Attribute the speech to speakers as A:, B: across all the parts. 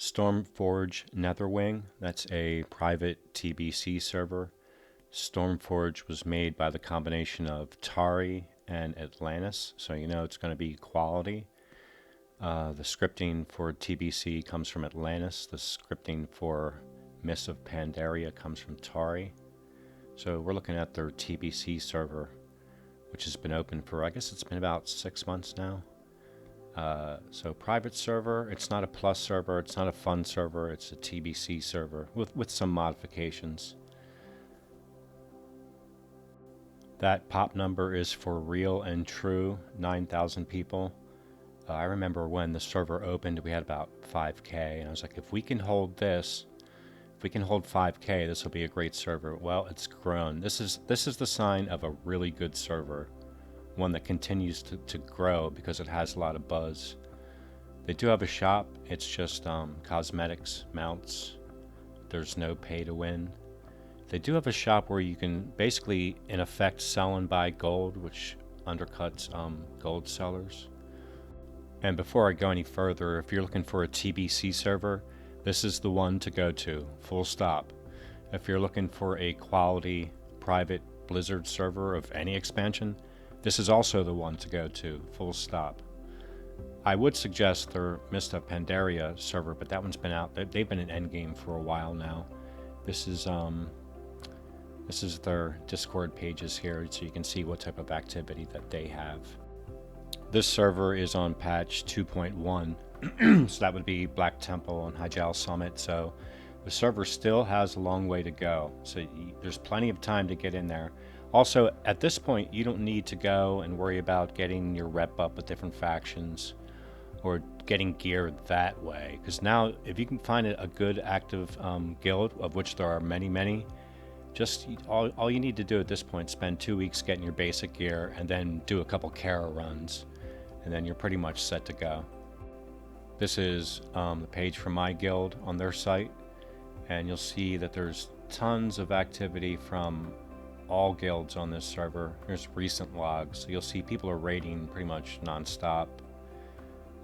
A: Stormforge Netherwing, that's a private TBC server. Stormforge was made by the combination of Tari and Atlantis, so you know it's going to be quality. The scripting for TBC comes from Atlantis. The scripting for Mists of Pandaria comes from Tari. So we're looking at their TBC server, which has been open for, I guess it's been about 6 months now. So private server, it's not a plus server, it's not a fun server, it's a TBC server with some modifications. That pop number is for real and true, 9,000 people. I remember when the server opened, we had about 5K, and I was like, if we can hold this, if we can hold 5K, this will be a great server. Well, it's grown. This is the sign of a really good server, one that continues to grow because it has a lot of buzz. They do have a shop. It's just cosmetics, mounts. There's no pay to win. They do have a shop where you can basically, in effect, sell and buy gold, which undercuts gold sellers. And before I go any further, if you're looking for a TBC server, this is the one to go to, full stop. If you're looking for a quality private Blizzard server of any expansion, this is also the one to go to, full stop. I would suggest their Mists of Pandaria server, but that one's been out. They've been in endgame for a while now. This is their Discord pages here, so you can see what type of activity that they have. This server is on patch 2.1, so that would be Black Temple and Hyjal Summit, so the server still has a long way to go, so there's plenty of time to get in there. Also, at this point, you don't need to go and worry about getting your rep up with different factions or getting gear that way, because now if you can find a good active guild, of which there are many, just all you need to do at this point, spend 2 weeks getting your basic gear and then do a couple Kara runs, and then you're pretty much set to go. This is the page for my guild on their site, and you'll see that there's tons of activity from all guilds on this server. There's recent logs, so you'll see people are raiding pretty much non-stop.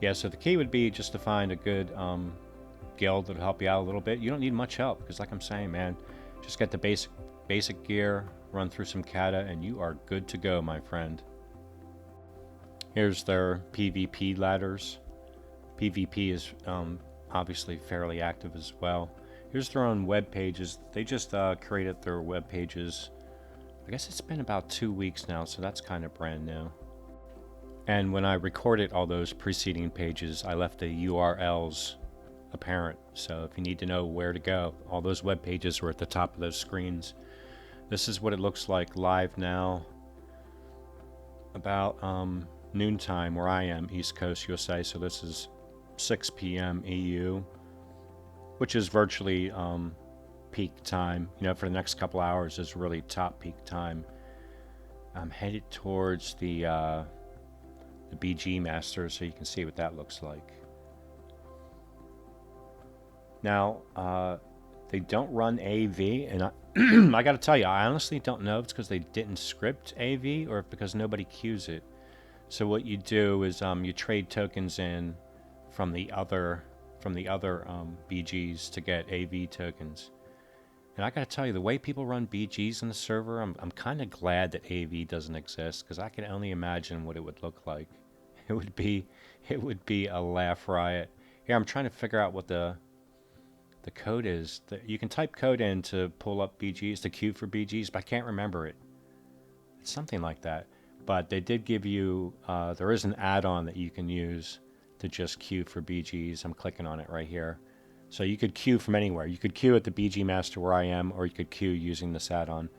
A: Yeah, so the key would be just to find a good guild that'll help you out a little bit. You don't need much help, because like I'm saying, man, just get the basic gear, run through some kata, and you are good to go, my friend. Here's their PvP ladders. PvP is obviously fairly active as well. Here's their own web pages. They just created their web pages. I guess it's been about 2 weeks now, so that's kind of brand new. And when I recorded all those preceding pages, I left the URLs apparent. So if you need to know where to go, all those web pages are at the top of those screens. This is what it looks like live now, about noontime where I am, East Coast USA. So this is 6 p.m. EU, which is virtually peak time. You know, for the next couple hours is really top peak time. I'm headed towards the BG Master, so you can see what that looks like. Now, they don't run AV, and I got to tell you, I honestly don't know if it's because they didn't script AV or because nobody queues it. So what you do is you trade tokens in from the other BGs to get AV tokens. And I got to tell you, the way people run BGs on the server, I'm kind of glad that AV doesn't exist, because I can only imagine what it would look like. It would be a laugh riot. Here, I'm trying to figure out what the code is. You can type code in to pull up BGs, to queue for BGs, but I can't remember it. It's something like that. But they did give you, there is an add-on that you can use to just queue for BGs. I'm clicking on it right here. So you could queue from anywhere. You could queue at the BG Master where I am, or you could queue using this add-on.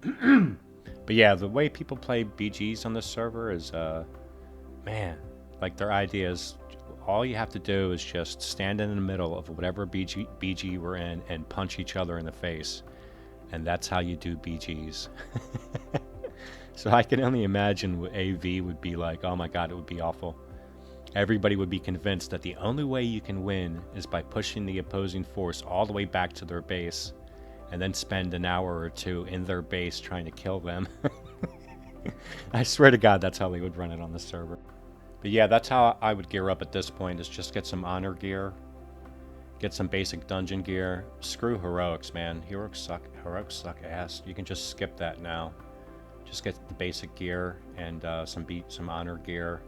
A: But yeah, the way people play BGs on this server is, man, like their idea is, all you have to do is just stand in the middle of whatever BG we're in and punch each other in the face. And that's how you do BGs. So I can only imagine what AV would be like. Oh my god, it would be awful. Everybody would be convinced that the only way you can win is by pushing the opposing force all the way back to their base, and then spend an hour or two in their base trying to kill them. I swear to god, that's how they would run it on the server. But yeah, that's how I would gear up at this point, is just get some honor gear Get some basic dungeon gear. Screw heroics, man. Heroics suck ass. You can just skip that now. Just get the basic gear and some honor gear,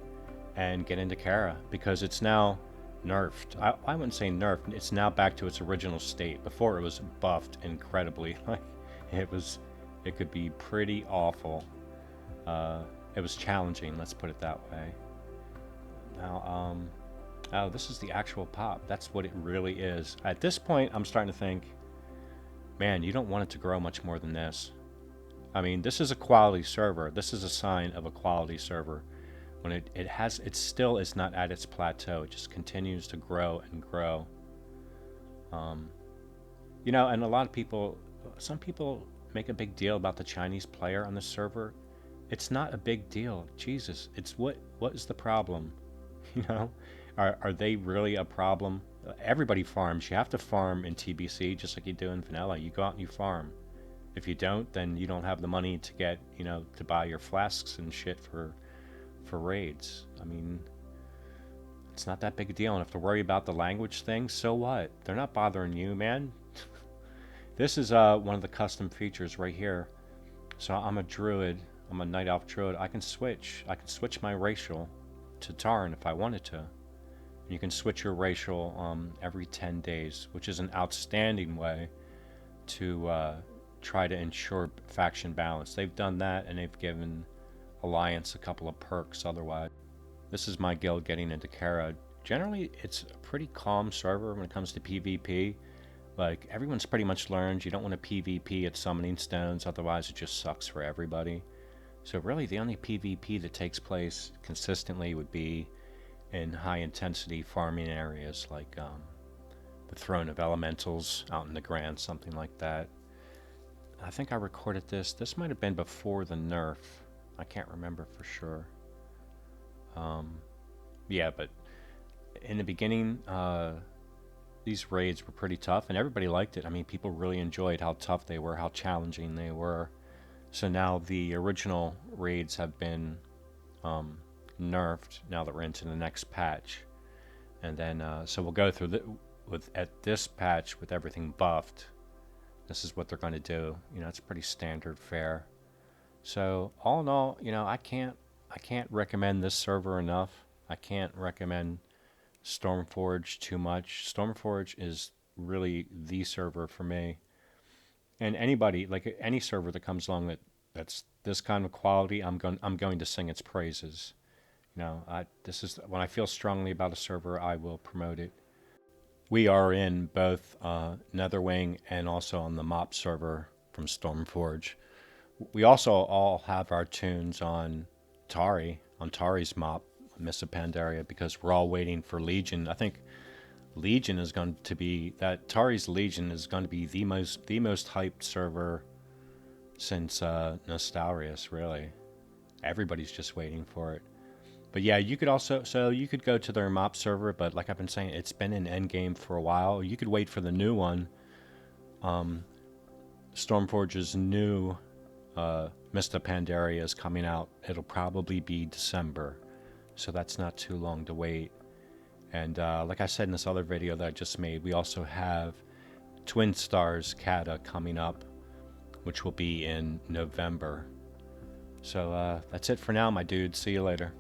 A: and get into Kara, because it's now nerfed. I wouldn't say nerfed. It's now back to its original state. Before it was buffed incredibly. Like it could be pretty awful. It was challenging. Let's put it that way. Now, oh, this is the actual pop. That's what it really is. At this point, I'm starting to think, man, you don't want it to grow much more than this. I mean, this is a quality server. This is a sign of a quality server. When it still is not at its plateau. It just continues to grow and grow. You know, and a lot of people, some people make a big deal about the Chinese player on the server. It's not a big deal. Jesus, it's what is the problem? You know, are they really a problem? Everybody farms. You have to farm in TBC just like you do in vanilla. You go out and you farm. If you don't, then you don't have the money to get, you know, to buy your flasks and shit for raids. I mean, it's not that big a deal. And if to worry about the language thing, so what? They're not bothering you, man. This is one of the custom features right here. So I'm a druid. I'm a night elf druid. I can switch my racial to Tarn if I wanted to. You can switch your racial every 10 days, which is an outstanding way to try to ensure faction balance. They've done that, and they've given Alliance a couple of perks otherwise. This is my guild getting into Kara. Generally, it's a pretty calm server when it comes to PvP. Like, everyone's pretty much learned you don't want to PvP at summoning stones, otherwise it just sucks for everybody. So really, the only PvP that takes place consistently would be in high-intensity farming areas, like the Throne of Elementals out in the Grand, something like that. I think I recorded this. This might have been before the nerf. I can't remember for sure. Yeah, but in the beginning, these raids were pretty tough, and everybody liked it. I mean, people really enjoyed how tough they were, how challenging they were. So now the original raids have been nerfed now that we're into the next patch. And then, so we'll go through at this patch with everything buffed. This is what they're going to do. You know, it's pretty standard fare. So all in all, you know, I can't recommend this server enough. I can't recommend Stormforge too much. Stormforge is really the server for me. And anybody, like any server that comes along that's this kind of quality, I'm going to sing its praises. You know, this is when I feel strongly about a server, I will promote it. We are in both Netherwing and also on the MOP server from Stormforge. We also all have our tunes on Tari's MOP, Miss Pandaria, because we're all waiting for Legion. I think Legion is going to be Tari's Legion is going to be the most hyped server since Nostarius, really. Everybody's just waiting for it. But yeah, you could go to their MOP server, but like I've been saying, it's been in endgame for a while. You could wait for the new one. Stormforge's new Mista Pandaria is coming out. It'll probably be December, so that's not too long to wait. And like I said in this other video that I just made, we also have Twin Stars Kata coming up, which will be in November. So that's it for now, my dude. See you later.